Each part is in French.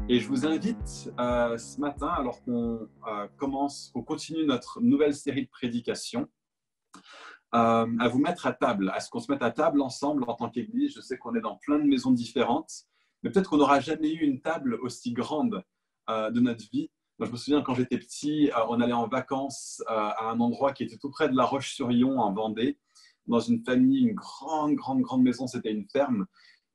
Et je vous invite ce matin, alors qu'on continue notre nouvelle série de prédications, à vous mettre à table, à ce qu'on se mette à table ensemble en tant qu'Église. Je sais qu'on est dans plein de maisons différentes, mais peut-être qu'on n'aura jamais eu une table aussi grande de notre vie. Moi, je me souviens quand j'étais petit, on allait en vacances à un endroit qui était tout près de La Roche-sur-Yon en Vendée, dans une famille, une grande maison, c'était une ferme.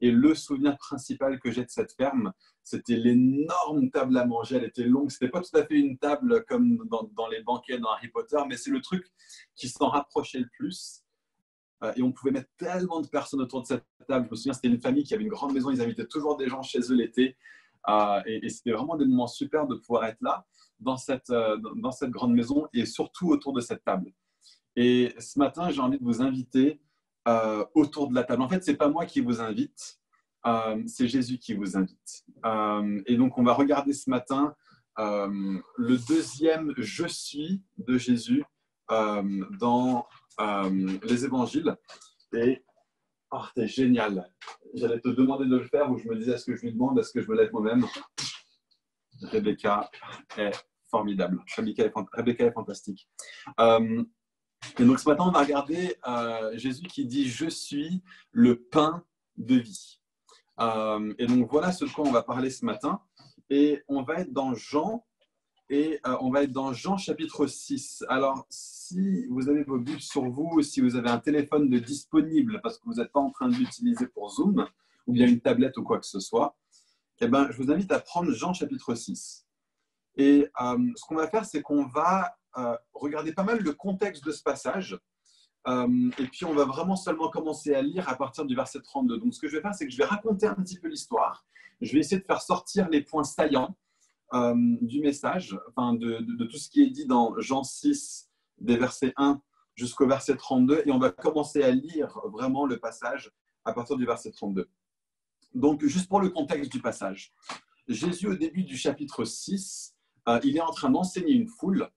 Et le souvenir principal que j'ai de cette ferme, c'était l'énorme table à manger. Elle était longue. C'était pas tout à fait une table comme dans les banquets dans Harry Potter, mais c'est le truc qui s'en rapprochait le plus. Et on pouvait mettre tellement de personnes autour de cette table. Je me souviens, c'était une famille qui avait une grande maison. Ils invitaient toujours des gens chez eux l'été. Et c'était vraiment des moments super de pouvoir être là, dans cette grande maison et surtout autour de cette table. Et ce matin, j'ai envie de vous inviter autour de la table. En fait, ce n'est pas moi qui vous invite, c'est Jésus qui vous invite. Et donc, on va regarder ce matin le deuxième « Je suis » de Jésus dans les évangiles. Et c'est génial. J'allais te demander de le faire, ou je me disais, est-ce que je lui demande, est-ce que je me lève moi-même? Rebecca est formidable. Rebecca est fantastique. Et donc ce matin, on va regarder Jésus qui dit « Je suis le pain de vie ». Et donc voilà ce de quoi on va parler ce matin. Et on va être dans Jean, on va être dans Jean chapitre 6. Alors, si vous avez vos Bibles sur vous, si vous avez un téléphone de disponible parce que vous n'êtes pas en train de l'utiliser pour Zoom, ou bien une tablette ou quoi que ce soit, eh ben, je vous invite à prendre Jean chapitre 6. Et ce qu'on va faire, c'est qu'on va regarder pas mal le contexte de ce passage. Et puis, on va vraiment seulement commencer à lire à partir du verset 32. Donc, ce que je vais faire, c'est que je vais raconter un petit peu l'histoire. Je vais essayer de faire sortir les points saillants du message, enfin de tout ce qui est dit dans Jean 6, des versets 1 jusqu'au verset 32. Et on va commencer à lire vraiment le passage à partir du verset 32. Donc, juste pour le contexte du passage. Jésus, au début du chapitre 6, il est en train d'enseigner une foule.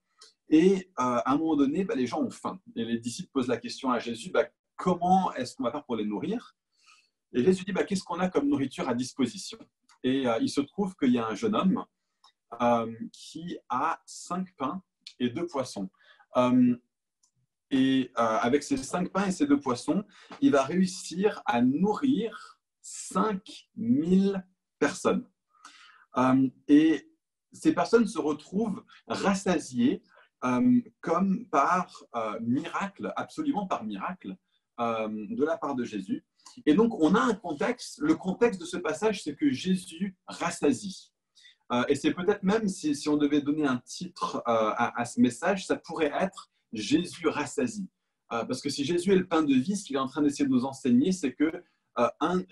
Et à un moment donné, les gens ont faim. Et les disciples posent la question à Jésus, comment est-ce qu'on va faire pour les nourrir? Et Jésus dit, qu'est-ce qu'on a comme nourriture à disposition? Et il se trouve qu'il y a un jeune homme qui a 5 pains et 2 poissons. Avec ces 5 pains et ces 2 poissons, il va réussir à nourrir 5000 personnes. Et ces personnes se retrouvent rassasiées comme par miracle, absolument par miracle, de la part de Jésus. Et donc, on a un contexte. Le contexte de ce passage, c'est que Jésus rassasie. Et c'est peut-être même, si on devait donner un titre à ce message, ça pourrait être « Jésus rassasie ». Parce que si Jésus est le pain de vie, ce qu'il est en train d'essayer de nous enseigner, c'est que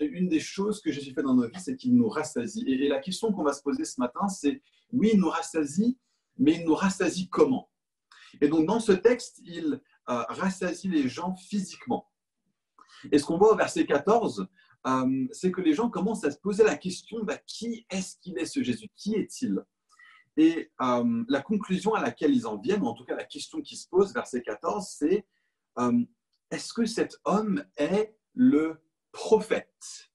une des choses que Jésus fait dans nos vies, c'est qu'il nous rassasie. Et la question qu'on va se poser ce matin, c'est oui, il nous rassasie, mais il nous rassasie comment? Et donc, dans ce texte, il rassasie les gens physiquement. Et ce qu'on voit au verset 14, c'est que les gens commencent à se poser la question, qui est-ce qu'il est ce Jésus? Qui est-il? Et la conclusion à laquelle ils en viennent, ou en tout cas la question qui se pose, verset 14, c'est est-ce que cet homme est le prophète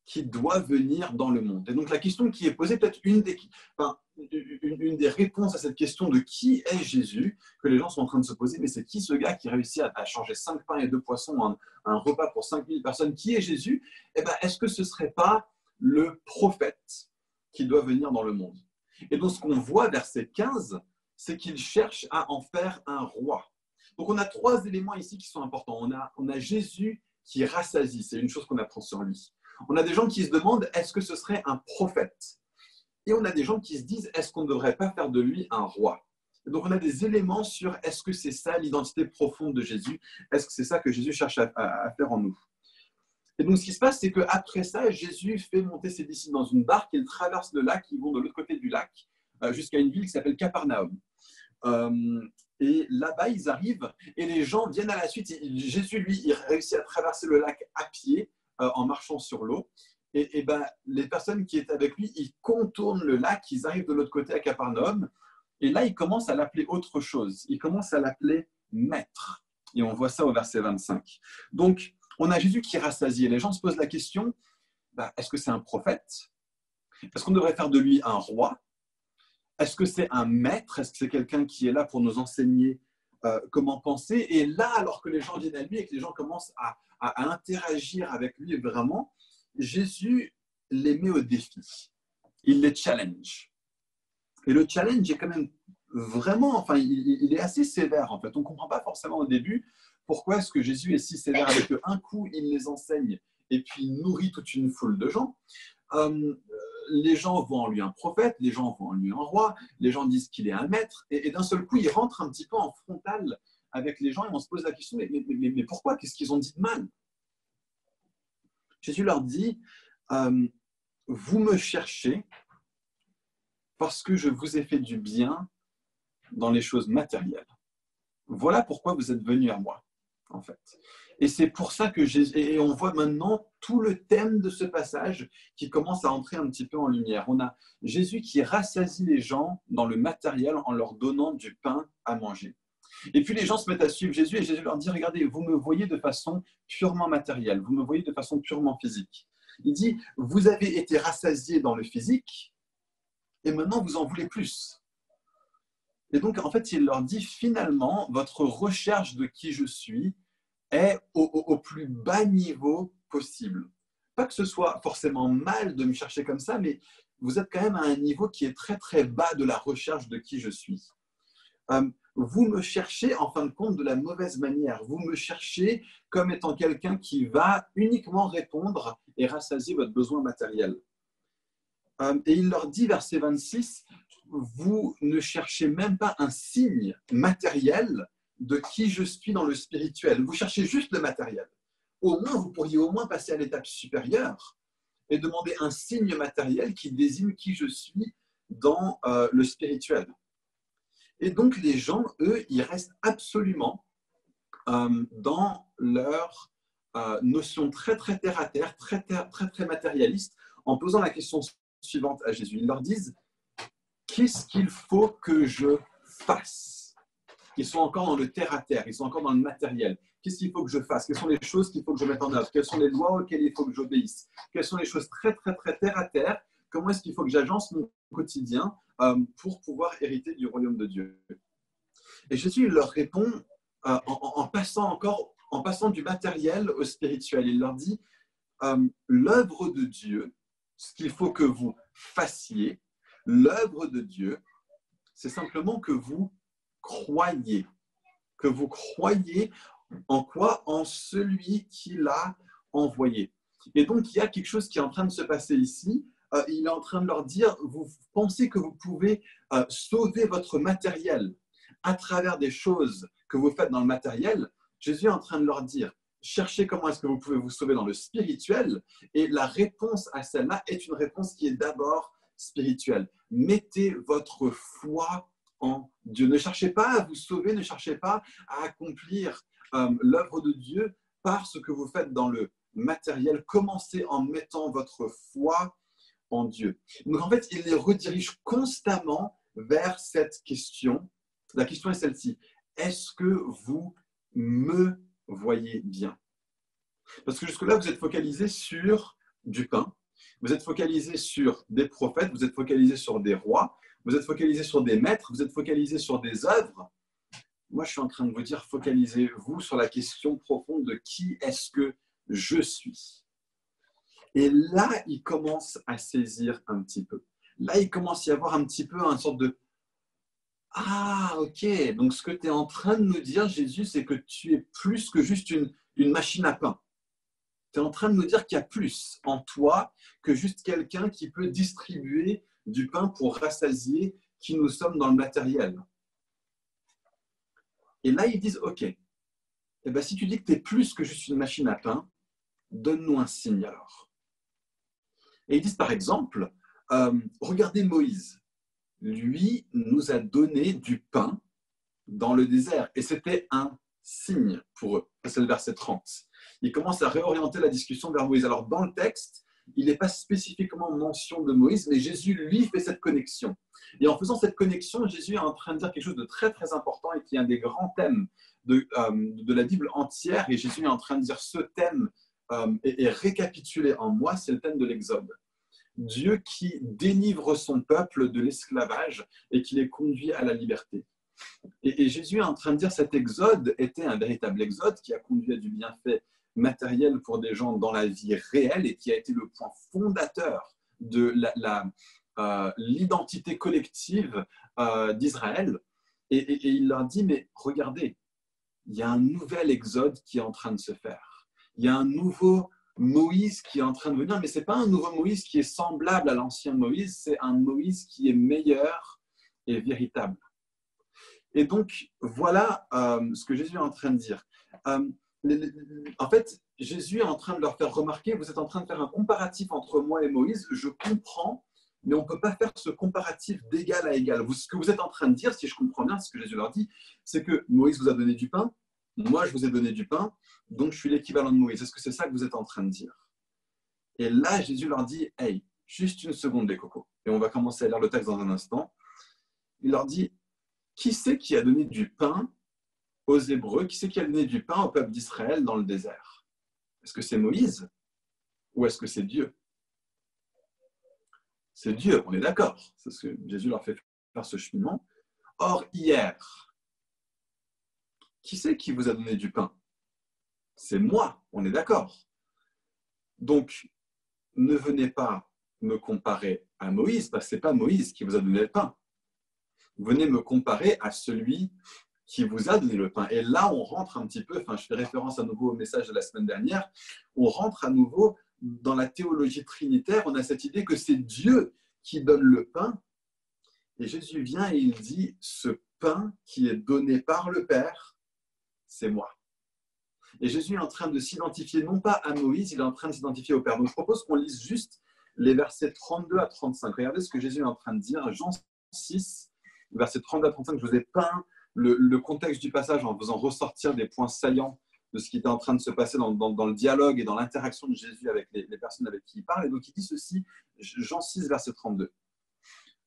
qui doit venir dans le monde? Et donc la question qui est posée, peut-être une des réponses à cette question de qui est Jésus, que les gens sont en train de se poser, mais c'est qui ce gars qui réussit à changer 5 pains et 2 poissons, un repas pour 5000 personnes? Qui est Jésus? Est-ce que ce ne serait pas le prophète qui doit venir dans le monde? Et donc ce qu'on voit, verset 15, c'est qu'il cherche à en faire un roi. Donc on a 3 éléments ici qui sont importants. On a Jésus qui rassasie, c'est une chose qu'on apprend sur lui. On a des gens qui se demandent, est-ce que ce serait un prophète? Et on a des gens qui se disent, est-ce qu'on ne devrait pas faire de lui un roi? Et donc on a des éléments sur, est-ce que c'est ça l'identité profonde de Jésus? Est-ce que c'est ça que Jésus cherche à faire en nous? Et donc ce qui se passe, c'est qu'après ça, Jésus fait monter ses disciples dans une barque, ils traversent le lac, ils vont de l'autre côté du lac, jusqu'à une ville qui s'appelle Capernaum. Et là-bas, ils arrivent et les gens viennent à la suite. Jésus, lui, il réussit à traverser le lac à pied en marchant sur l'eau. Et les personnes qui étaient avec lui, ils contournent le lac, ils arrivent de l'autre côté à Capernaum. Et là, ils commencent à l'appeler autre chose. Ils commencent à l'appeler maître. Et on voit ça au verset 25. Donc, on a Jésus qui est rassasié. Les gens se posent la question, est-ce que c'est un prophète? Est-ce qu'on devrait faire de lui un roi? Est-ce que c'est un maître? Est-ce que c'est quelqu'un qui est là pour nous enseigner comment penser? Et là, alors que les gens viennent à lui et que les gens commencent à interagir avec lui vraiment, Jésus les met au défi. Il les challenge. Et le challenge est quand même vraiment, enfin, il est assez sévère en fait. On ne comprend pas forcément au début pourquoi est-ce que Jésus est si sévère avec eux. Un coup, il les enseigne et puis il nourrit toute une foule de gens. Les gens voient en lui un prophète, les gens voient en lui un roi, les gens disent qu'il est un maître, et d'un seul coup, il rentre un petit peu en frontal avec les gens et on se pose la question, mais pourquoi? Qu'est-ce qu'ils ont dit de mal? Jésus leur dit, vous me cherchez parce que je vous ai fait du bien dans les choses matérielles. Voilà pourquoi vous êtes venus à moi, en fait. Et c'est pour ça que et on voit maintenant tout le thème de ce passage qui commence à entrer un petit peu en lumière. On a Jésus qui rassasie les gens dans le matériel en leur donnant du pain à manger. Et puis les gens se mettent à suivre Jésus et Jésus leur dit, regardez, vous me voyez de façon purement matérielle, vous me voyez de façon purement physique. Il dit, vous avez été rassasiés dans le physique et maintenant vous en voulez plus. Et donc en fait, il leur dit, finalement, votre recherche de qui je suis est au plus bas niveau possible. Pas que ce soit forcément mal de me chercher comme ça, mais vous êtes quand même à un niveau qui est très très bas de la recherche de qui je suis. Vous me cherchez en fin de compte de la mauvaise manière. Vous me cherchez comme étant quelqu'un qui va uniquement répondre et rassasier votre besoin matériel. Et il leur dit, verset 26, vous ne cherchez même pas un signe matériel de qui je suis dans le spirituel. Vous cherchez juste le matériel. Au moins, vous pourriez au moins passer à l'étape supérieure et demander un signe matériel qui désigne qui je suis dans le spirituel. Et donc, les gens, eux, ils restent absolument dans leur notion très, très terre-à-terre, très, très, très matérialiste, en posant la question suivante à Jésus. Ils leur disent, qu'est-ce qu'il faut que je fasse? Ils sont encore dans le terre-à-terre, ils sont encore dans le matériel. Qu'est-ce qu'il faut que je fasse? Quelles sont les choses qu'il faut que je mette en œuvre? Quelles sont les lois auxquelles il faut que j'obéisse? Quelles sont les choses très, très, très terre-à-terre? Comment est-ce qu'il faut que j'agence mon quotidien pour pouvoir hériter du royaume de Dieu? Et Jésus leur répond en passant du matériel au spirituel. Il leur dit, l'œuvre de Dieu, ce qu'il faut que vous fassiez, l'œuvre de Dieu, c'est simplement que vous croyez. Que vous croyez en quoi? En celui qui l'a envoyé. Et donc, il y a quelque chose qui est en train de se passer ici. Il est en train de leur dire, vous pensez que vous pouvez sauver votre matériel à travers des choses que vous faites dans le matériel. Jésus est en train de leur dire, cherchez comment est-ce que vous pouvez vous sauver dans le spirituel. Et la réponse à celle-là est une réponse qui est d'abord spirituelle. Mettez votre foi en Dieu. Ne cherchez pas à vous sauver, ne cherchez pas à accomplir l'œuvre de Dieu par ce que vous faites dans le matériel. Commencez en mettant votre foi en Dieu. Donc en fait, il les redirige constamment vers cette question. La question est celle-ci. Est-ce que vous me voyez bien? Parce que jusque-là, vous êtes focalisé sur du pain, vous êtes focalisé sur des prophètes, vous êtes focalisé sur des rois, vous êtes focalisé sur des maîtres, vous êtes focalisé sur des œuvres. Moi, je suis en train de vous dire, focalisez-vous sur la question profonde de qui est-ce que je suis. Et là, il commence à saisir un petit peu. Là, il commence à y avoir un petit peu une sorte de « Ah, ok, donc ce que tu es en train de nous dire, Jésus, c'est que tu es plus que juste une machine à pain. Tu es en train de nous dire qu'il y a plus en toi que juste quelqu'un qui peut distribuer du pain pour rassasier qui nous sommes dans le matériel. » Et là, ils disent, ok, eh ben, si tu dis que tu es plus que juste une machine à pain, donne-nous un signe alors. Et ils disent par exemple, regardez Moïse, lui nous a donné du pain dans le désert et c'était un signe pour eux. C'est le verset 30. Il commence à réorienter la discussion vers Moïse. Alors dans le texte, il n'est pas spécifiquement mention de Moïse, mais Jésus, lui, fait cette connexion. Et en faisant cette connexion, Jésus est en train de dire quelque chose de très, très important et qui est un des grands thèmes de la Bible entière. Et Jésus est en train de dire ce thème est récapitulé en moi, c'est le thème de l'Exode. Dieu qui délivre son peuple de l'esclavage et qui les conduit à la liberté. Et Jésus est en train de dire que cet exode était un véritable exode qui a conduit à du bienfait matériel pour des gens dans la vie réelle et qui a été le point fondateur de l'identité collective d'Israël. Et il leur dit, mais regardez, il y a un nouvel exode qui est en train de se faire. Il y a un nouveau Moïse qui est en train de venir, mais ce n'est pas un nouveau Moïse qui est semblable à l'ancien Moïse, c'est un Moïse qui est meilleur et véritable. Et donc, voilà ce que Jésus est en train de dire. En fait, Jésus est en train de leur faire remarquer, vous êtes en train de faire un comparatif entre moi et Moïse, je comprends, mais on ne peut pas faire ce comparatif d'égal à égal. Ce que vous êtes en train de dire, si je comprends bien ce que Jésus leur dit, c'est que Moïse vous a donné du pain, moi je vous ai donné du pain, donc je suis l'équivalent de Moïse. Est-ce que c'est ça que vous êtes en train de dire? Et là, Jésus leur dit, hey, juste une seconde les cocos. Et on va commencer à lire le texte dans un instant. Il leur dit, qui c'est qui a donné du pain aux Hébreux? Qui c'est qui a donné du pain au peuple d'Israël dans le désert? Est-ce que c'est Moïse ou est-ce que c'est Dieu? C'est Dieu, on est d'accord. C'est ce que Jésus leur fait faire ce cheminement. Or, hier, qui c'est qui vous a donné du pain? C'est moi, on est d'accord. Donc, ne venez pas me comparer à Moïse, parce que ce n'est pas Moïse qui vous a donné le pain. Venez me comparer à celui qui vous a donné le pain. Et là, on rentre un petit peu, je fais référence à nouveau au message de la semaine dernière, on rentre à nouveau dans la théologie trinitaire, on a cette idée que c'est Dieu qui donne le pain. Et Jésus vient et il dit, ce pain qui est donné par le Père, c'est moi. Et Jésus est en train de s'identifier non pas à Moïse, il est en train de s'identifier au Père. Donc je propose qu'on lise juste les versets 32 à 35. Regardez ce que Jésus est en train de dire, Jean 6, versets 32 à 35, je vous ai peint le contexte du passage en faisant ressortir des points saillants de ce qui était en train de se passer dans le dialogue et dans l'interaction de Jésus avec les personnes avec qui il parle. Et donc il dit ceci, Jean 6, verset 32.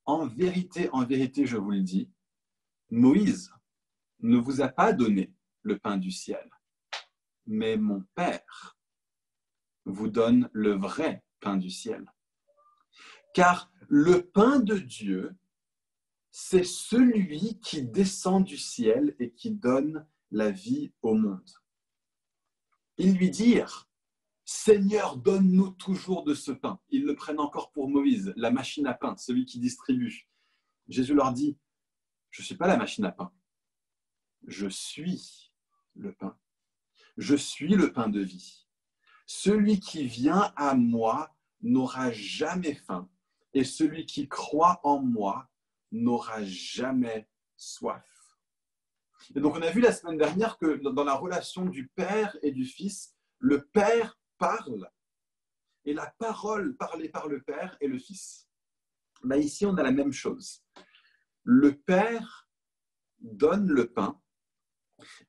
En vérité, je vous le dis, Moïse ne vous a pas donné le pain du ciel, mais mon Père vous donne le vrai pain du ciel. Car le pain de Dieu, c'est celui qui descend du ciel et qui donne la vie au monde. Ils lui dirent, Seigneur, donne-nous toujours de ce pain. Ils le prennent encore pour Moïse, la machine à pain, celui qui distribue. Jésus leur dit, je ne suis pas la machine à pain, je suis le pain. Je suis le pain de vie. Celui qui vient à moi n'aura jamais faim, et celui qui croit en moi n'aura jamais soif. Et donc on a vu la semaine dernière que dans la relation du Père et du Fils, le Père parle, et la parole parlée par le Père est le Fils. Là, ici, on a la même chose. Le Père donne le pain,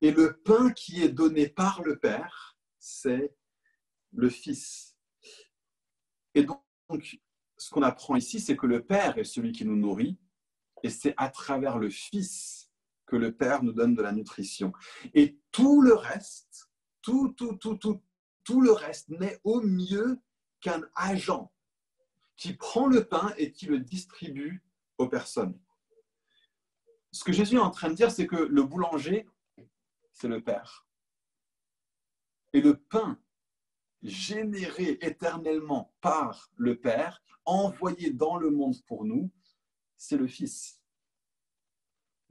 et le pain qui est donné par le Père, c'est le Fils. Et donc, ce qu'on apprend ici, c'est que le Père est celui qui nous nourrit, et c'est à travers le Fils que le Père nous donne de la nutrition. Et tout le reste, tout le reste n'est au mieux qu'un agent qui prend le pain et qui le distribue aux personnes. Ce que Jésus est en train de dire, c'est que le boulanger, c'est le Père. Et le pain généré éternellement par le Père, envoyé dans le monde pour nous, c'est le Fils.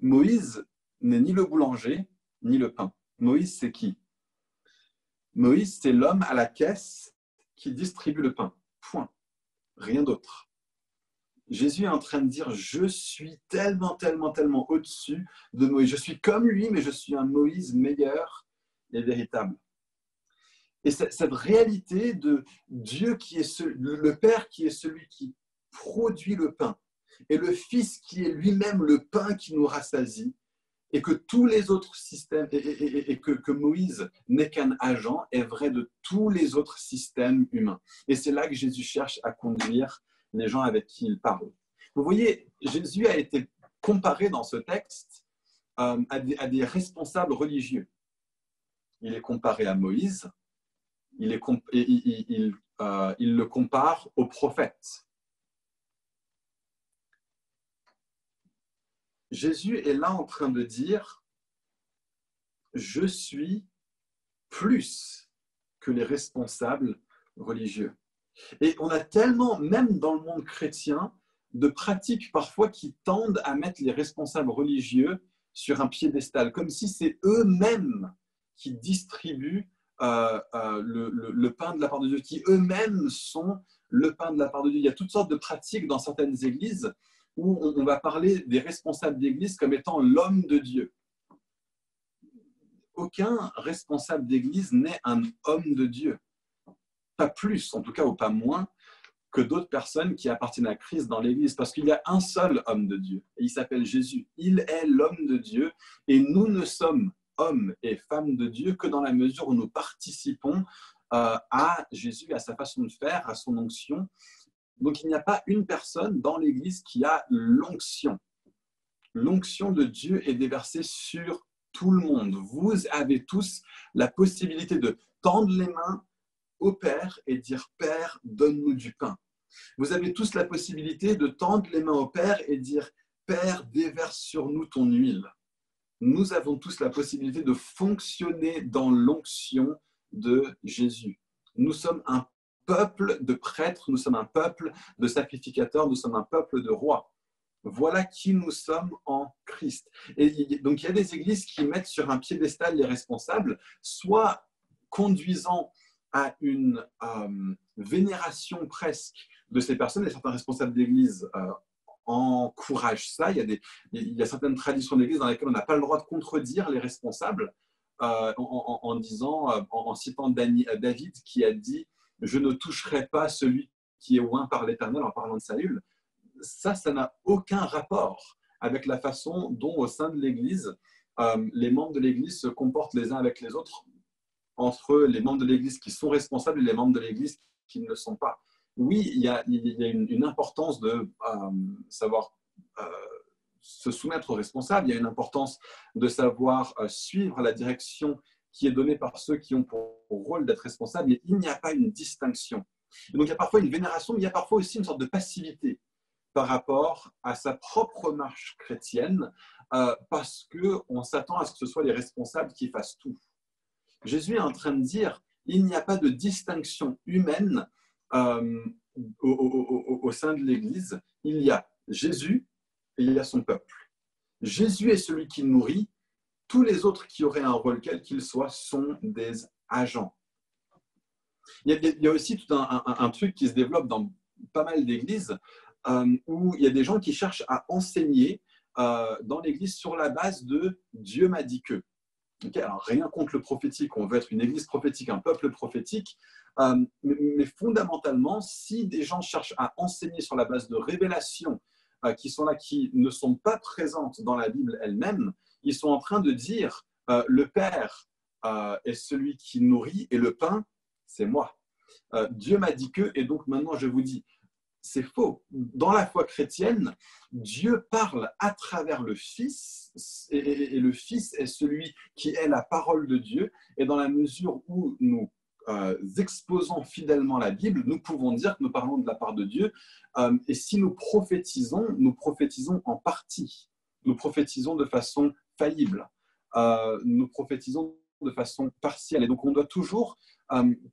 Moïse n'est ni le boulanger, ni le pain. Moïse, c'est qui? Moïse, c'est l'homme à la caisse qui distribue le pain. Point. Rien d'autre. Jésus est en train de dire, je suis tellement au-dessus de Moïse. Je suis comme lui, mais je suis un Moïse meilleur et véritable. Et cette réalité de Dieu qui est le Père qui est celui qui produit le pain, et le Fils qui est lui-même le pain qui nous rassasie, et que tous les autres systèmes, et que Moïse n'est qu'un agent, est vrai de tous les autres systèmes humains. Et c'est là que Jésus cherche à conduire les gens avec qui il parle. Vous voyez, Jésus a été comparé dans ce texte à des responsables religieux. Il est comparé à Moïse, il le compare aux prophètes. Jésus est là en train de dire, je suis plus que les responsables religieux. Et on a tellement, même dans le monde chrétien, de pratiques parfois qui tendent à mettre les responsables religieux sur un piédestal, comme si c'est eux-mêmes qui distribuent le pain de la part de Dieu, qui eux-mêmes sont le pain de la part de Dieu. Il y a toutes sortes de pratiques dans certaines églises où on va parler des responsables d'église comme étant l'homme de Dieu. Aucun responsable d'église n'est un homme de Dieu. Pas plus, en tout cas, ou pas moins, que d'autres personnes qui appartiennent à Christ dans l'Église, parce qu'il y a un seul homme de Dieu, et il s'appelle Jésus. Il est l'homme de Dieu, et nous ne sommes hommes et femmes de Dieu que dans la mesure où nous participons à Jésus, à sa façon de faire, à son onction. Donc il n'y a pas une personne dans l'Église qui a l'onction. L'onction de Dieu est déversée sur tout le monde. Vous avez tous la possibilité de tendre les mains au Père et dire « Père, donne-nous du pain ». Vous avez tous la possibilité de tendre les mains au Père et dire « Père, déverse sur nous ton huile ». Nous avons tous la possibilité de fonctionner dans l'onction de Jésus. Nous sommes un peuple de prêtres, nous sommes un peuple de sacrificateurs, nous sommes un peuple de rois. Voilà qui nous sommes en Christ. Et donc il y a des églises qui mettent sur un piédestal les responsables, soit conduisant à une vénération presque de ces personnes, et certains responsables d'église encouragent ça. Il y a certaines traditions d'église dans lesquelles on n'a pas le droit de contredire les responsables en disant, en citant David qui a dit « Je ne toucherai pas celui qui est oint par l'Éternel » en parlant de Saül. Ça n'a aucun rapport avec la façon dont au sein de l'Église, les membres de l'Église se comportent les uns avec les autres, entre les membres de l'Église qui sont responsables et les membres de l'Église qui ne le sont pas. Oui, il y a une importance de savoir se soumettre aux responsables, il y a une importance de savoir suivre la direction qui est donnée par ceux qui ont pour rôle d'être responsables, mais il n'y a pas une distinction. Et donc il y a parfois une vénération, mais il y a parfois aussi une sorte de passivité par rapport à sa propre marche chrétienne, parce qu'on s'attend à ce que ce soit les responsables qui fassent tout. Jésus est en train de dire, il n'y a pas de distinction humaine au sein de l'Église. Il y a Jésus et il y a son peuple. Jésus est celui qui nourrit. Tous les autres qui auraient un rôle quel qu'il soit sont des agents. Il y a aussi tout un truc qui se développe dans pas mal d'églises où il y a des gens qui cherchent à enseigner dans l'église sur la base de « Dieu m'a dit que ». Okay, alors, rien contre le prophétique, on veut être une église prophétique, un peuple prophétique, mais fondamentalement, si des gens cherchent à enseigner sur la base de révélations qui sont là, qui ne sont pas présentes dans la Bible elle-même, ils sont en train de dire le Père est celui qui nourrit et le pain, c'est moi. Dieu m'a dit que, et donc maintenant je vous dis, c'est faux. Dans la foi chrétienne, Dieu parle à travers le Fils, et le Fils est celui qui est la parole de Dieu. Et dans la mesure où nous exposons fidèlement la Bible, nous pouvons dire que nous parlons de la part de Dieu. Et si nous prophétisons en partie. Nous prophétisons de façon faillible. Nous prophétisons de façon partielle. Et donc, on doit toujours,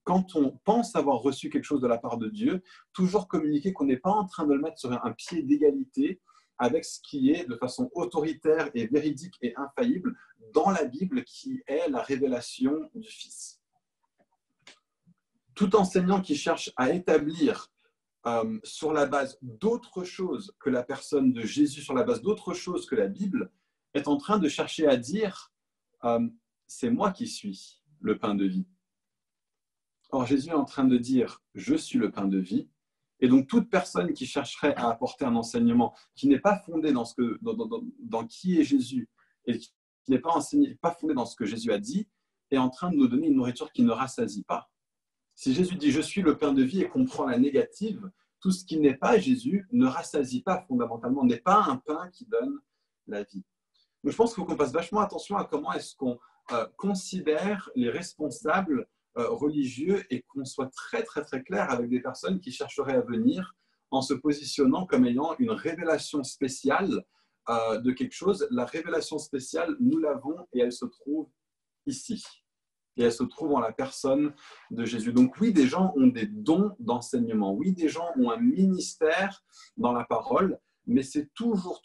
quand on pense avoir reçu quelque chose de la part de Dieu, toujours communiquer qu'on n'est pas en train de le mettre sur un pied d'égalité avec ce qui est de façon autoritaire et véridique et infaillible dans la Bible, qui est la révélation du Fils. Tout enseignant qui cherche à établir sur la base d'autre chose que la personne de Jésus, sur la base d'autre chose que la Bible, est en train de chercher à dire c'est moi qui suis le pain de vie. Or, Jésus est en train de dire « Je suis le pain de vie ». Et donc, toute personne qui chercherait à apporter un enseignement qui n'est pas fondé dans qui est Jésus et qui n'est pas fondé dans ce que Jésus a dit, est en train de nous donner une nourriture qui ne rassasie pas. Si Jésus dit « Je suis le pain de vie » et qu'on prend la négative, tout ce qui n'est pas Jésus ne rassasie pas fondamentalement, n'est pas un pain qui donne la vie. Donc, je pense qu'il faut qu'on fasse vachement attention à comment est-ce qu'on considère les responsables religieux et qu'on soit très, très, très clair avec des personnes qui chercheraient à venir en se positionnant comme ayant une révélation spéciale de quelque chose, la révélation spéciale, nous l'avons et elle se trouve ici. Et elle se trouve en la personne de Jésus. Donc oui, des gens ont des dons d'enseignement. Oui, des gens ont un ministère dans la parole, mais c'est toujours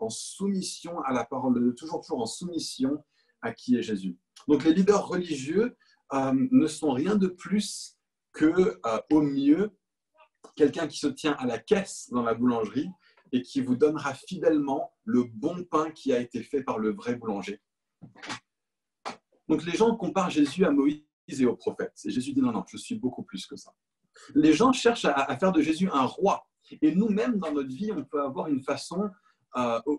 en soumission à la parole de Dieu, toujours en soumission à qui est Jésus. Donc les leaders religieux ne sont rien de plus que, au mieux, quelqu'un qui se tient à la caisse dans la boulangerie et qui vous donnera fidèlement le bon pain qui a été fait par le vrai boulanger. Donc les gens comparent Jésus à Moïse et aux prophètes. Et Jésus dit non, je suis beaucoup plus que ça. Les gens cherchent à faire de Jésus un roi. Et nous-mêmes, dans notre vie, on peut avoir une façon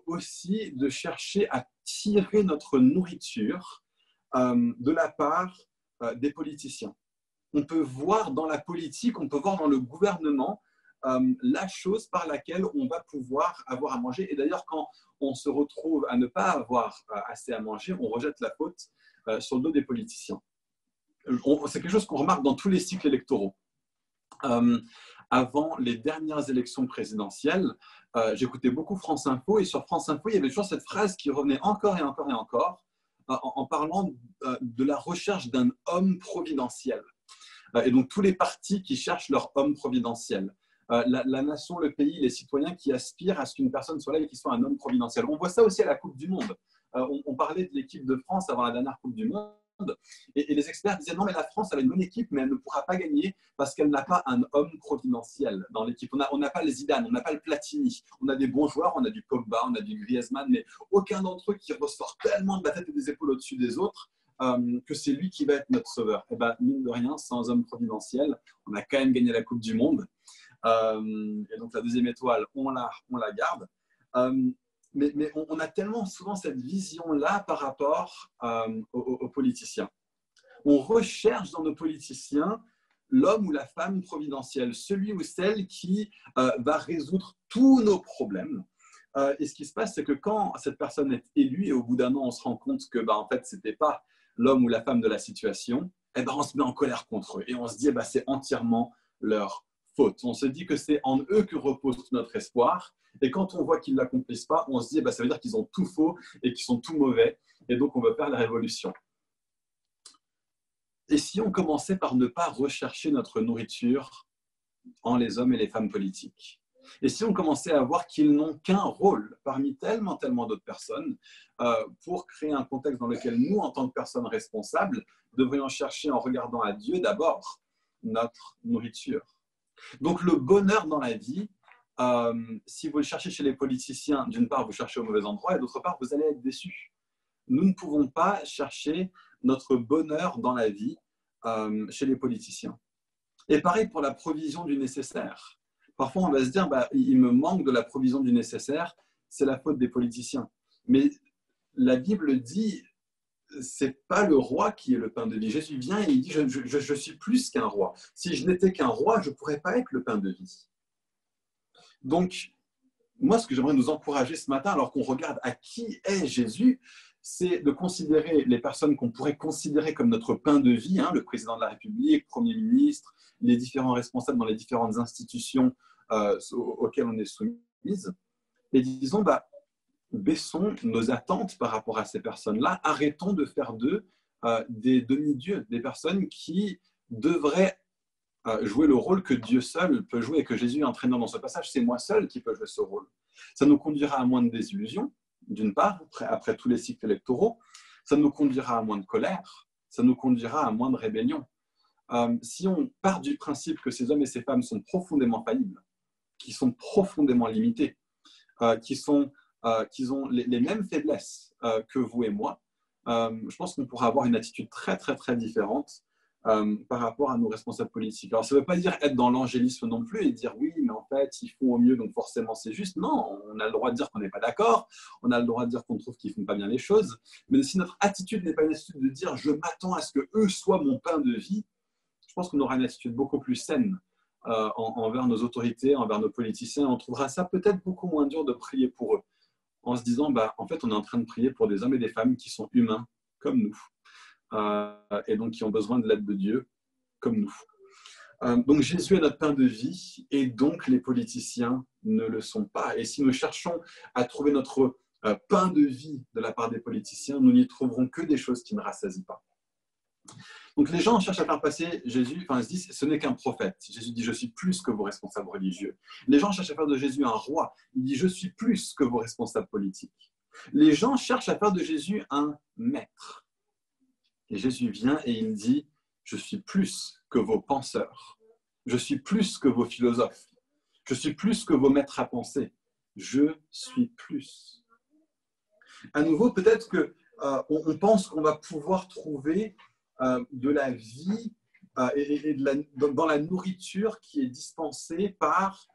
aussi de chercher à tirer notre nourriture de la part des politiciens. On peut voir dans la politique, on peut voir dans le gouvernement la chose par laquelle on va pouvoir avoir à manger. Et d'ailleurs, quand on se retrouve à ne pas avoir assez à manger, on rejette la faute sur le dos des politiciens. C'est quelque chose qu'on remarque dans tous les cycles électoraux. Avant les dernières élections présidentielles, j'écoutais beaucoup France Info et sur France Info, il y avait toujours cette phrase qui revenait encore et encore et encore en parlant de la recherche d'un homme providentiel. Et donc tous les partis qui cherchent leur homme providentiel. La nation, le pays, les citoyens qui aspirent à ce qu'une personne soit là et qu'il soit un homme providentiel. On voit ça aussi à la Coupe du Monde. On parlait de l'équipe de France avant la dernière Coupe du Monde. Et les experts disaient non, mais la France, elle a une bonne équipe, mais elle ne pourra pas gagner parce qu'elle n'a pas un homme providentiel dans l'équipe. On n'a pas le Zidane, on n'a pas le Platini. On a des bons joueurs, on a du Pogba, on a du Griezmann, mais aucun d'entre eux qui ressort tellement de la tête et des épaules au-dessus des autres que c'est lui qui va être notre sauveur. Et bien, mine de rien, sans homme providentiel, on a quand même gagné la Coupe du Monde. Et donc, la deuxième étoile, on la garde. Mais on a tellement souvent cette vision-là par rapport aux politiciens. On recherche dans nos politiciens l'homme ou la femme providentielle, celui ou celle qui va résoudre tous nos problèmes. Et ce qui se passe, c'est que quand cette personne est élue et au bout d'un an, on se rend compte que, en fait, ce n'était pas l'homme ou la femme de la situation, on se met en colère contre eux et on se dit c'est entièrement leur faute. On se dit que c'est en eux que repose tout notre espoir. Et quand on voit qu'ils ne l'accomplissent pas, on se dit ça veut dire qu'ils ont tout faux et qu'ils sont tout mauvais. Et donc, on veut faire la révolution. Et si on commençait par ne pas rechercher notre nourriture en les hommes et les femmes politiques? Et si on commençait à voir qu'ils n'ont qu'un rôle parmi tellement d'autres personnes pour créer un contexte dans lequel nous, en tant que personnes responsables, devrions chercher en regardant à Dieu d'abord notre nourriture. Donc le bonheur dans la vie, si vous le cherchez chez les politiciens, d'une part, vous cherchez au mauvais endroit et d'autre part, vous allez être déçus. Nous ne pouvons pas chercher notre bonheur dans la vie chez les politiciens. Et pareil pour la provision du nécessaire. Parfois, on va se dire, il me manque de la provision du nécessaire, c'est la faute des politiciens. Mais la Bible dit, c'est pas le roi qui est le pain de vie. Jésus vient et il dit, je suis plus qu'un roi. Si je n'étais qu'un roi, je ne pourrais pas être le pain de vie. Donc, moi, ce que j'aimerais nous encourager ce matin, alors qu'on regarde à qui est Jésus, c'est de considérer les personnes qu'on pourrait considérer comme notre pain de vie, le président de la République, le Premier ministre, les différents responsables dans les différentes institutions auxquelles on est soumise, et disons, baissons nos attentes par rapport à ces personnes-là, arrêtons de faire d'eux des demi-dieux, des personnes qui devraient jouer le rôle que Dieu seul peut jouer et que Jésus est entraînant dans ce passage. C'est moi seul qui peux jouer ce rôle. Ça nous conduira à moins de désillusions, d'une part, après tous les cycles électoraux. Ça nous conduira à moins de colère. Ça nous conduira à moins de rébellion. Si on part du principe que ces hommes et ces femmes sont profondément faillibles, qui sont profondément limités, qui ont les mêmes faiblesses que vous et moi, je pense qu'on pourra avoir une attitude très, très, très différente par rapport à nos responsables politiques. Alors, ça ne veut pas dire être dans l'angélisme non plus et dire oui, mais en fait, ils font au mieux, donc forcément, c'est juste. Non, on a le droit de dire qu'on n'est pas d'accord, on a le droit de dire qu'on trouve qu'ils ne font pas bien les choses, mais si notre attitude n'est pas une attitude de dire je m'attends à ce qu'eux soient mon pain de vie, je pense qu'on aura une attitude beaucoup plus saine envers nos autorités, envers nos politiciens. On trouvera ça peut-être beaucoup moins dur de prier pour eux, en se disant, en fait, on est en train de prier pour des hommes et des femmes qui sont humains, comme nous, et donc qui ont besoin de l'aide de Dieu, comme nous. Donc Jésus est notre pain de vie et donc les politiciens ne le sont pas. Et si nous cherchons à trouver notre pain de vie de la part des politiciens, nous n'y trouverons que des choses qui ne rassasient pas. Donc les gens cherchent à faire passer Jésus, ils se disent, ce n'est qu'un prophète. Jésus dit, je suis plus que vos responsables religieux. Les gens cherchent à faire de Jésus un roi. Il dit, je suis plus que vos responsables politiques. Les gens cherchent à faire de Jésus un maître. Et Jésus vient et il dit, je suis plus que vos penseurs. Je suis plus que vos philosophes. Je suis plus que vos maîtres à penser. Je suis plus. À nouveau, peut-être qu'on pense qu'on va pouvoir trouver de la vie dans la nourriture qui est dispensée par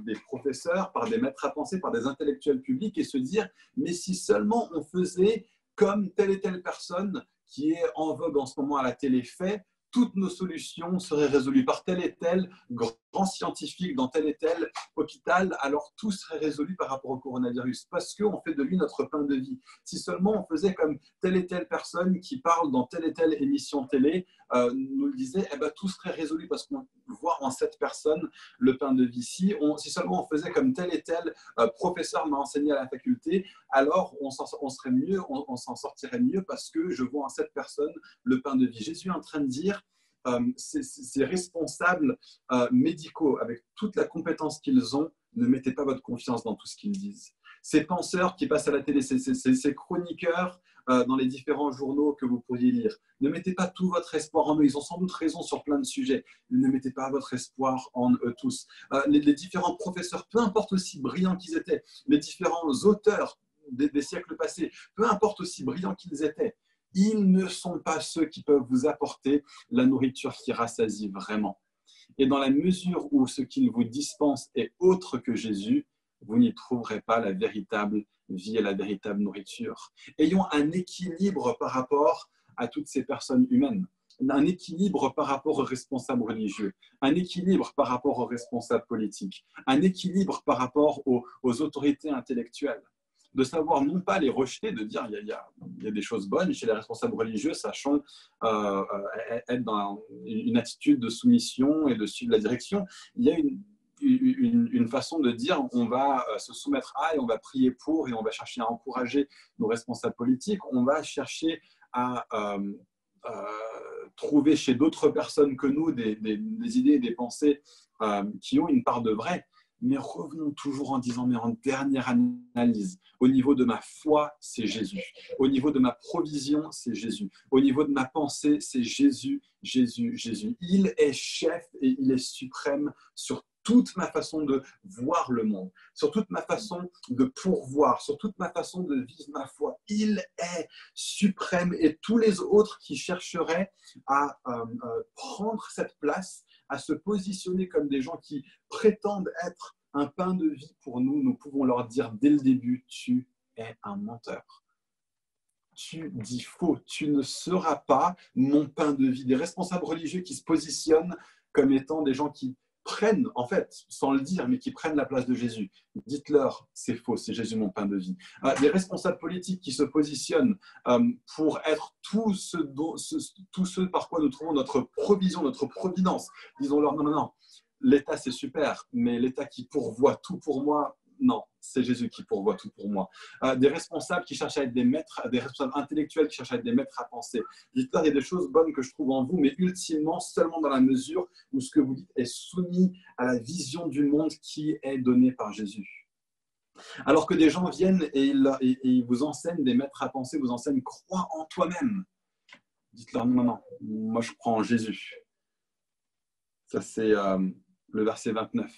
des professeurs, par des maîtres à penser, par des intellectuels publics et se dire, mais si seulement on faisait comme telle et telle personne qui est en vogue en ce moment à la télé fait, toutes nos solutions seraient résolues par tel et tel grand scientifique dans tel et tel hôpital, alors tout serait résolu par rapport au coronavirus, parce qu'on fait de lui notre pain de vie. Si seulement on faisait comme telle et telle personne qui parle dans telle et telle émission télé, nous le disait, eh ben, tout serait résolu parce qu'on voit en cette personne le pain de vie. Si seulement on faisait comme tel et tel professeur m'a enseigné à la faculté, alors on serait mieux, on s'en sortirait mieux parce que je vois en cette personne le pain de vie. Jésus est en train de dire, ces responsables médicaux, avec toute la compétence qu'ils ont, ne mettez pas votre confiance dans tout ce qu'ils disent. Ces penseurs qui passent à la télé, ces chroniqueurs dans les différents journaux que vous pourriez lire, ne mettez pas tout votre espoir en eux. Ils ont sans doute raison sur plein de sujets, mais ne mettez pas votre espoir en eux tous. Les différents professeurs, peu importe aussi brillants qu'ils étaient, les différents auteurs des siècles passés, peu importe aussi brillants qu'ils étaient, ils ne sont pas ceux qui peuvent vous apporter la nourriture qui rassasie vraiment. Et dans la mesure où ce qu'ils vous dispensent est autre que Jésus, vous n'y trouverez pas la véritable vie et la véritable nourriture. Ayons un équilibre par rapport à toutes ces personnes humaines, un équilibre par rapport aux responsables religieux, un équilibre par rapport aux responsables politiques, un équilibre par rapport aux autorités intellectuelles. De savoir non pas les rejeter, de dire il y a des choses bonnes chez les responsables religieux, sachant être dans une attitude de soumission et de suivre la direction. Il y a une façon de dire on va se soumettre à et on va prier pour et on va chercher à encourager nos responsables politiques. On va chercher à trouver chez d'autres personnes que nous des idées et des pensées qui ont une part de vrai. Mais revenons toujours en disant, mais en dernière analyse, au niveau de ma foi, c'est Jésus. Au niveau de ma provision, c'est Jésus. Au niveau de ma pensée, c'est Jésus, Jésus, Jésus. Il est chef et il est suprême sur toute ma façon de voir le monde, sur toute ma façon de pourvoir, sur toute ma façon de vivre ma foi. Il est suprême et tous les autres qui chercheraient à prendre cette place, à se positionner comme des gens qui prétendent être un pain de vie pour nous, nous pouvons leur dire dès le début, tu es un menteur. Tu dis faux, tu ne seras pas mon pain de vie. Des responsables religieux qui se positionnent comme étant des gens qui prennent, en fait, sans le dire, mais qui prennent la place de Jésus. Dites-leur, c'est faux, c'est Jésus mon pain de vie. Des responsables politiques qui se positionnent pour être tout ce par quoi nous trouvons notre provision, notre providence. Disons-leur, non, non, non, l'État c'est super, mais l'État qui pourvoit tout pour moi, non, c'est Jésus qui pourvoit tout pour moi. Des responsables qui cherchent à être des maîtres, des responsables intellectuels qui cherchent à être des maîtres à penser. Dites-leur, il y a des choses bonnes que je trouve en vous, mais ultimement, seulement dans la mesure où ce que vous dites est soumis à la vision du monde qui est donnée par Jésus. Alors que des gens viennent et ils vous enseignent, des maîtres à penser vous enseignent, crois en toi-même. Dites-leur, non, non, moi je crois en Jésus. Ça c'est le verset 29.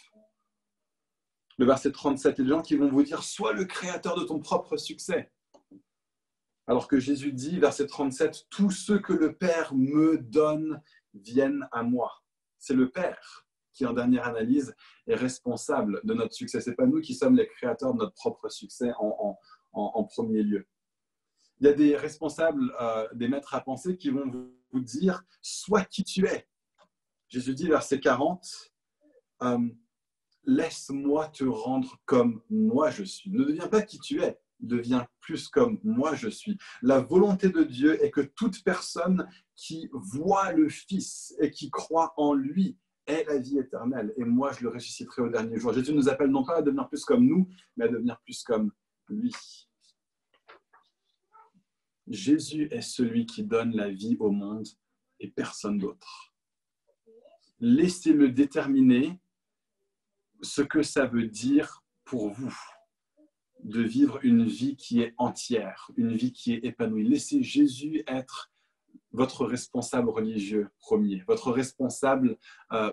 Le verset 37, les gens qui vont vous dire, sois le créateur de ton propre succès. Alors que Jésus dit, verset 37, tous ceux que le Père me donne viennent à moi. C'est le Père qui, en dernière analyse, est responsable de notre succès. Ce n'est pas nous qui sommes les créateurs de notre propre succès en premier lieu. Il y a des responsables, des maîtres à penser qui vont vous dire, sois qui tu es. Jésus dit, verset 40, laisse-moi te rendre comme moi je suis. Ne deviens pas qui tu es. devient plus comme moi je suis. La volonté de Dieu est que toute personne qui voit le Fils et qui croit en lui ait la vie éternelle. Et moi, je le ressusciterai au dernier jour. Jésus nous appelle non pas à devenir plus comme nous, mais à devenir plus comme lui. Jésus est celui qui donne la vie au monde et personne d'autre. Laissez-le déterminer ce que ça veut dire pour vous de vivre une vie qui est entière, une vie qui est épanouie. Laissez Jésus être votre responsable religieux premier, votre responsable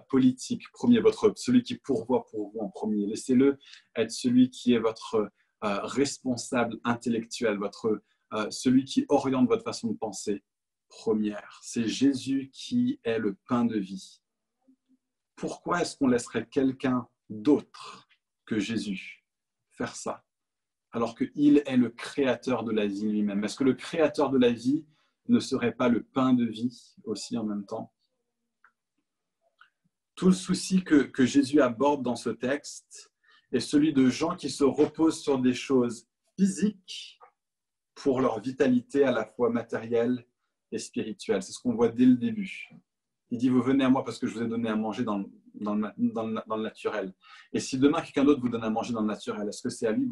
politique premier, celui qui pourvoit pour vous en premier. Laissez-le être celui qui est votre responsable intellectuel, celui qui oriente votre façon de penser première. C'est Jésus qui est le pain de vie. Pourquoi est-ce qu'on laisserait quelqu'un d'autre que Jésus faire ça, alors qu'il est le créateur de la vie lui-même? Est-ce que le créateur de la vie ne serait pas le pain de vie aussi en même temps? Tout le souci que Jésus aborde dans ce texte est celui de gens qui se reposent sur des choses physiques pour leur vitalité à la fois matérielle et spirituelle. C'est ce qu'on voit dès le début. Il dit, vous venez à moi parce que je vous ai donné à manger dans le naturel. Et si demain, quelqu'un d'autre vous donne à manger dans le naturel, est-ce que c'est à lui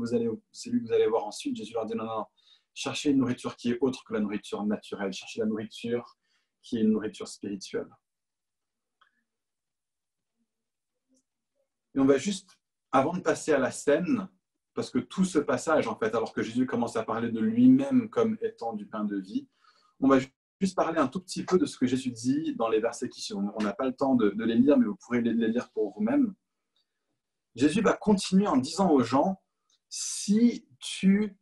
c'est lui que vous allez voir ensuite? Jésus leur dit, non, non, non. Cherchez une nourriture qui est autre que la nourriture naturelle. Cherchez la nourriture qui est une nourriture spirituelle. Et on va juste, avant de passer à la scène, parce que tout ce passage, en fait, alors que Jésus commence à parler de lui-même comme étant du pain de vie, on va juste parler un tout petit peu de ce que Jésus dit dans les versets qui suivent. On n'a pas le temps de les lire, mais vous pourrez les lire pour vous-même. Jésus va continuer en disant aux gens, si tu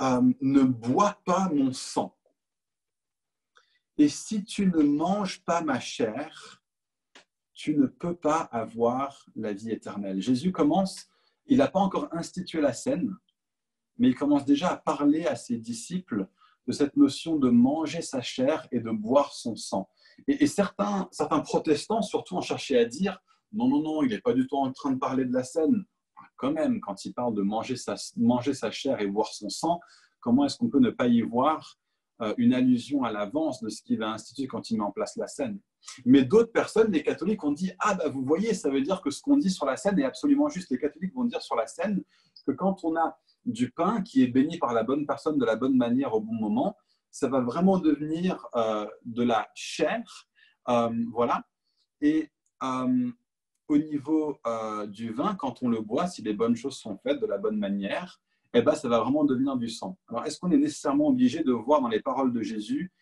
ne bois pas mon sang, et si tu ne manges pas ma chair, tu ne peux pas avoir la vie éternelle. Jésus commence, il n'a pas encore institué la scène, mais il commence déjà à parler à ses disciples de cette notion de manger sa chair et de boire son sang. Et certains protestants, surtout, ont cherché à dire « Non, non, non, il n'est pas du tout en train de parler de la scène. » Quand même, quand il parle de manger sa chair et boire son sang, comment est-ce qu'on peut ne pas y voir une allusion à l'avance de ce qu'il va instituer quand il met en place la scène? Mais d'autres personnes, les catholiques, ont dit « Ah, bah, vous voyez, ça veut dire que ce qu'on dit sur la scène est absolument juste. » Les catholiques vont dire sur la scène que quand on a du pain qui est béni par la bonne personne de la bonne manière au bon moment, ça va vraiment devenir de la chair. Voilà. Et au niveau du vin, quand on le boit, si les bonnes choses sont faites de la bonne manière, eh ben, ça va vraiment devenir du sang. Alors, est-ce qu'on est nécessairement obligé de voir dans les paroles de Jésus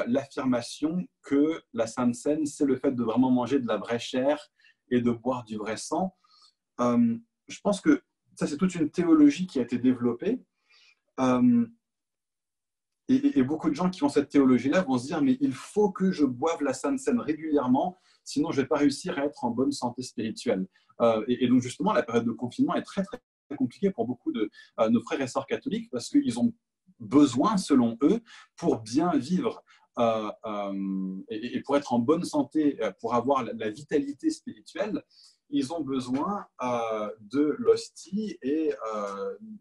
l'affirmation que la Sainte Seine, c'est le fait de vraiment manger de la vraie chair et de boire du vrai sang? Je pense que ça, c'est toute une théologie qui a été développée. Et beaucoup de gens qui ont cette théologie-là vont se dire « Mais il faut que je boive la Sainte Seine régulièrement, sinon je ne vais pas réussir à être en bonne santé spirituelle. » Et donc, justement, la période de confinement est très, très compliquée pour beaucoup de nos frères et sœurs catholiques parce qu'ils ont besoin, selon eux, pour bien vivre et pour être en bonne santé, pour avoir la vitalité spirituelle, ils ont besoin de l'hostie et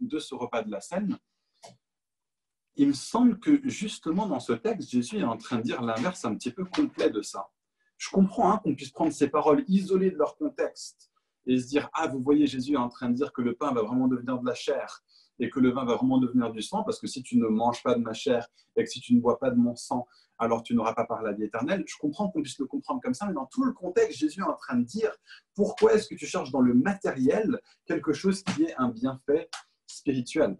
de ce repas de la Seine. Il me semble que justement dans ce texte, Jésus est en train de dire l'inverse un petit peu complet de ça. Je comprends qu'on puisse prendre ces paroles isolées de leur contexte et se dire « Ah, vous voyez, Jésus est en train de dire que le pain va vraiment devenir de la chair et que le vin va vraiment devenir du sang, parce que si tu ne manges pas de ma chair et que si tu ne bois pas de mon sang, alors tu n'auras pas par la vie éternelle. » Je comprends qu'on puisse le comprendre comme ça, mais dans tout le contexte, Jésus est en train de dire « Pourquoi est-ce que tu cherches dans le matériel quelque chose qui est un bienfait spirituel ?»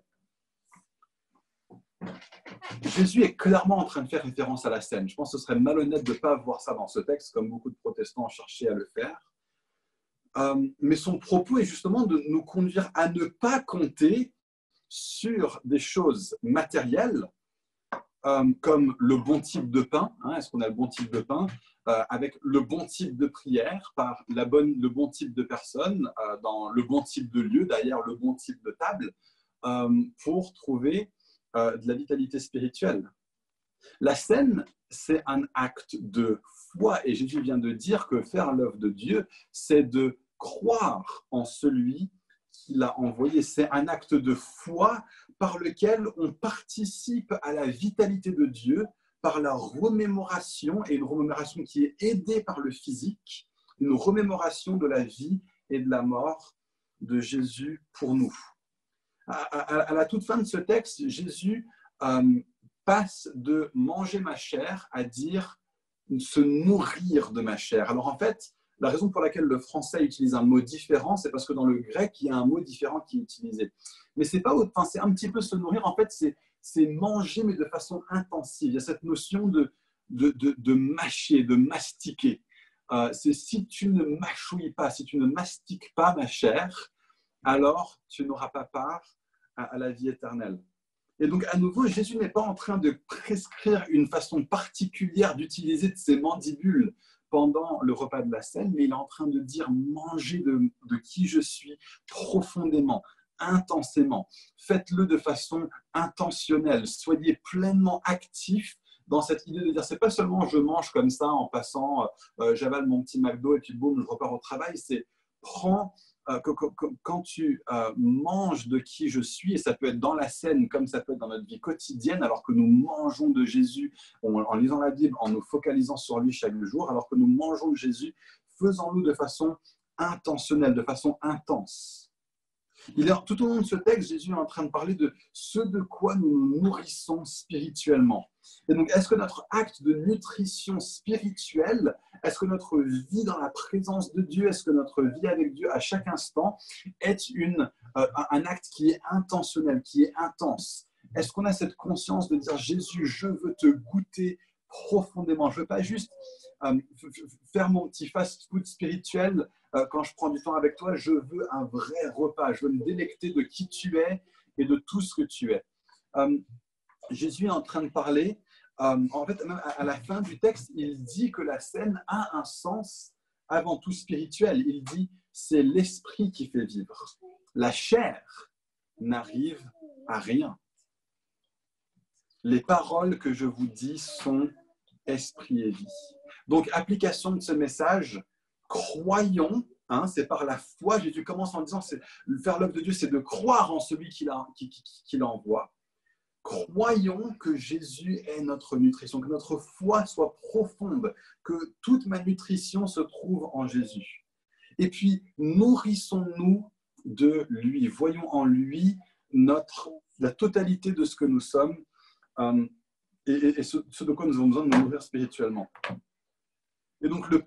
Jésus est clairement en train de faire référence à la scène. Je pense que ce serait malhonnête de ne pas voir ça dans ce texte, comme beaucoup de protestants ont cherché à le faire. Mais son propos est justement de nous conduire à ne pas compter sur des choses matérielles, comme le bon type de pain. Est-ce qu'on a le bon type de pain? Avec le bon type de prière, par le bon type de personne, dans le bon type de lieu, d'ailleurs le bon type de table, pour trouver de la vitalité spirituelle. La scène, c'est un acte de foi, et Jésus vient de dire que faire l'œuvre de Dieu, c'est de croire en celui qui l'a envoyé. C'est un acte de foi par lequel on participe à la vitalité de Dieu par la remémoration, et une remémoration qui est aidée par le physique, une remémoration de la vie et de la mort de Jésus pour nous. À la toute fin de ce texte, Jésus passe de manger ma chair à dire se nourrir de ma chair. Alors en fait, la raison pour laquelle le français utilise un mot différent, c'est parce que dans le grec, il y a un mot différent qui est utilisé. Mais c'est pas autant, c'est un petit peu se nourrir. En fait, c'est manger, mais de façon intensive. Il y a cette notion de mâcher, de mastiquer. C'est si tu ne mâchouilles pas, si tu ne mastiques pas ma chair, alors tu n'auras pas part à la vie éternelle. Et donc, à nouveau, Jésus n'est pas en train de prescrire une façon particulière d'utiliser de ses mandibules pendant le repas de la scène, mais il est en train de dire mangez de qui je suis profondément, intensément. Faites-le de façon intentionnelle. Soyez pleinement actifs dans cette idée de dire c'est pas seulement je mange comme ça en passant, j'avale mon petit McDo et puis boum, je repars au travail. C'est prends quand tu manges de qui je suis, et ça peut être dans la scène comme ça peut être dans notre vie quotidienne, alors que nous mangeons de Jésus en lisant la Bible, en nous focalisant sur lui chaque jour, alors que nous mangeons de Jésus, faisons-le de façon intentionnelle, de façon intense. Tout au long de ce texte, Jésus est en train de parler de ce de quoi nous nous nourrissons spirituellement. Et donc, est-ce que notre acte de nutrition spirituelle, est-ce que notre vie dans la présence de Dieu, est-ce que notre vie avec Dieu à chaque instant est un acte qui est intentionnel, qui est intense? Est-ce qu'on a cette conscience de dire Jésus, je veux te goûter profondément. Je ne veux pas juste faire mon petit fast-food spirituel quand je prends du temps avec toi. Je veux un vrai repas. Je veux me délecter de qui tu es et de tout ce que tu es. Jésus est en train de parler. En fait, même à la fin du texte, il dit que la scène a un sens avant tout spirituel. Il dit c'est l'esprit qui fait vivre. La chair n'arrive à rien. Les paroles que je vous dis sont esprit et vie. Donc, application de ce message, croyons, c'est par la foi. Jésus commence en disant, faire l'œuvre de Dieu, c'est de croire en celui qui l'envoie. Croyons que Jésus est notre nutrition, que notre foi soit profonde, que toute ma nutrition se trouve en Jésus. Et puis, nourrissons-nous de lui. Voyons en lui la totalité de ce que nous sommes et ce de quoi nous avons besoin de nous nourrir spirituellement. Et donc, le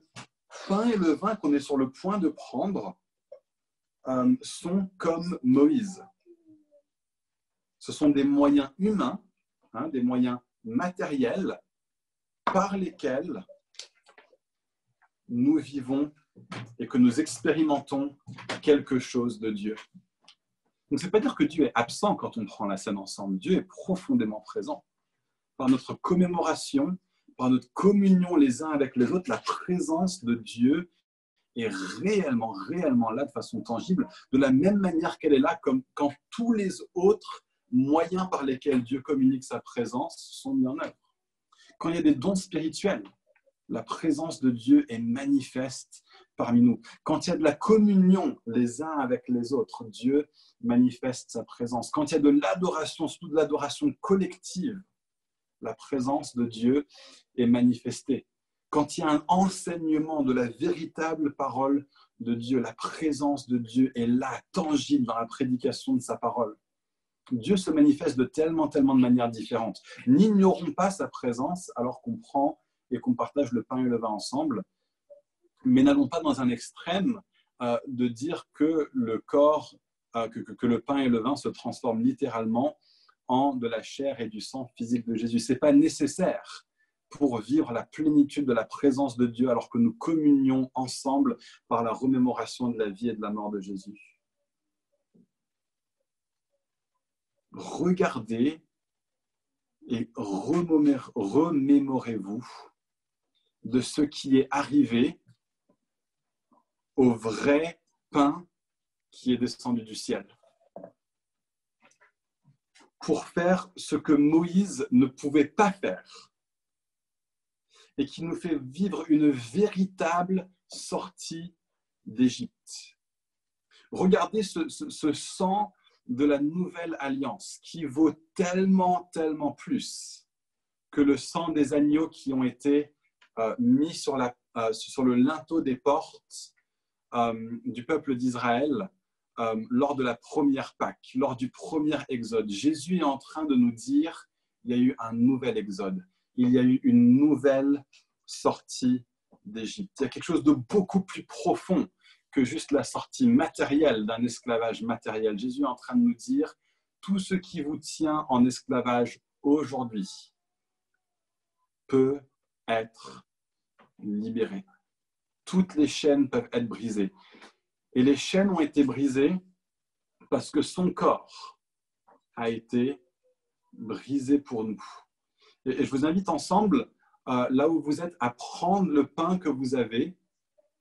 pain et le vin qu'on est sur le point de prendre sont comme Moïse. Ce sont des moyens humains, des moyens matériels par lesquels nous vivons et que nous expérimentons quelque chose de Dieu. Donc, ça ne veut pas dire que Dieu est absent quand on prend la scène ensemble. Dieu est profondément présent. Par notre commémoration, par notre communion les uns avec les autres, la présence de Dieu est réellement là de façon tangible, de la même manière qu'elle est là comme quand tous les autres moyens par lesquels Dieu communique sa présence sont mis en œuvre. Quand il y a des dons spirituels, la présence de Dieu est manifeste parmi nous. Quand il y a de la communion les uns avec les autres, Dieu manifeste sa présence. Quand il y a de l'adoration, surtout de l'adoration collective, la présence de Dieu est manifestée. Quand il y a un enseignement de la véritable parole de Dieu, la présence de Dieu est là, tangible dans la prédication de sa parole. Dieu se manifeste de tellement de manières différentes. N'ignorons pas sa présence alors qu'on prend et qu'on partage le pain et le vin ensemble, mais n'allons pas dans un extrême de dire que le corps, que le pain et le vin se transforment littéralement en de la chair et du sang physique de Jésus. Ce n'est pas nécessaire pour vivre la plénitude de la présence de Dieu alors que nous communions ensemble par la remémoration de la vie et de la mort de Jésus. Regardez et remémorez-vous de ce qui est arrivé au vrai pain qui est descendu du ciel, pour faire ce que Moïse ne pouvait pas faire et qui nous fait vivre une véritable sortie d'Égypte. Regardez ce sang de la nouvelle alliance qui vaut tellement, tellement plus que le sang des agneaux qui ont été mis sur le linteau des portes du peuple d'Israël lors de la première Pâque, lors du premier exode. Jésus est en train de nous dire qu'il y a eu un nouvel exode, il y a eu une nouvelle sortie d'Égypte. Il y a quelque chose de beaucoup plus profond que juste la sortie matérielle d'un esclavage matériel. Jésus est en train de nous dire tout ce qui vous tient en esclavage aujourd'hui peut être libéré. Toutes les chaînes peuvent être brisées. Et les chaînes ont été brisées parce que son corps a été brisé pour nous. Et je vous invite ensemble, là où vous êtes, à prendre le pain que vous avez,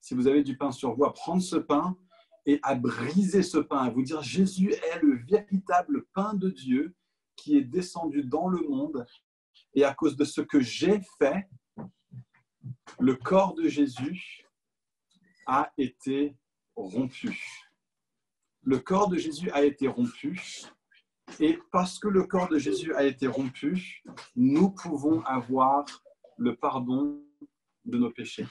si vous avez du pain sur vous, à prendre ce pain et à briser ce pain, à vous dire Jésus est le véritable pain de Dieu qui est descendu dans le monde, et à cause de ce que j'ai fait, le corps de Jésus a été rompu. Le corps de Jésus a été rompu, et parce que le corps de Jésus a été rompu, nous pouvons avoir le pardon de nos péchés.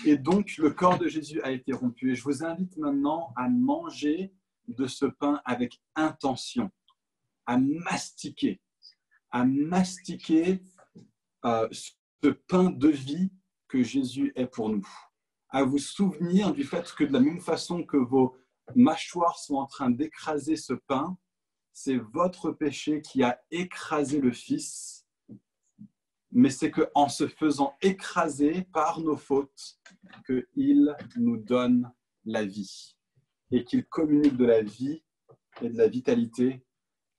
Et donc, le corps de Jésus a été rompu. Et je vous invite maintenant à manger de ce pain avec intention, à mastiquer ce pain de vie que Jésus est pour nous. À vous souvenir du fait que de la même façon que vos mâchoires sont en train d'écraser ce pain, c'est votre péché qui a écrasé le Fils, mais c'est qu'en se faisant écraser par nos fautes, qu'il nous donne la vie et qu'il communique de la vie et de la vitalité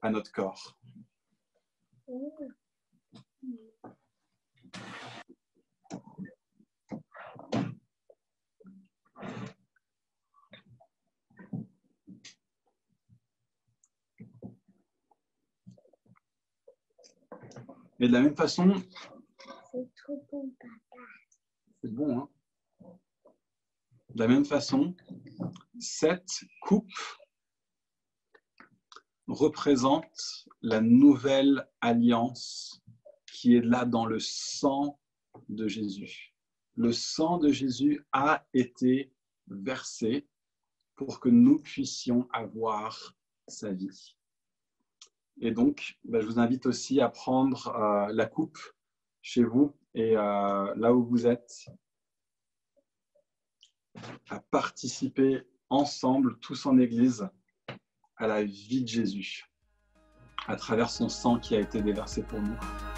à notre corps. Et de la même façon, c'est trop bon, papa. C'est bon, hein? De la même façon, cette coupe représente la nouvelle alliance qui est là dans le sang de Jésus. Le sang de Jésus a été versé pour que nous puissions avoir sa vie. Et donc, je vous invite aussi à prendre la coupe chez vous et là où vous êtes, à participer ensemble, tous en Église, à la vie de Jésus, à travers son sang qui a été déversé pour nous.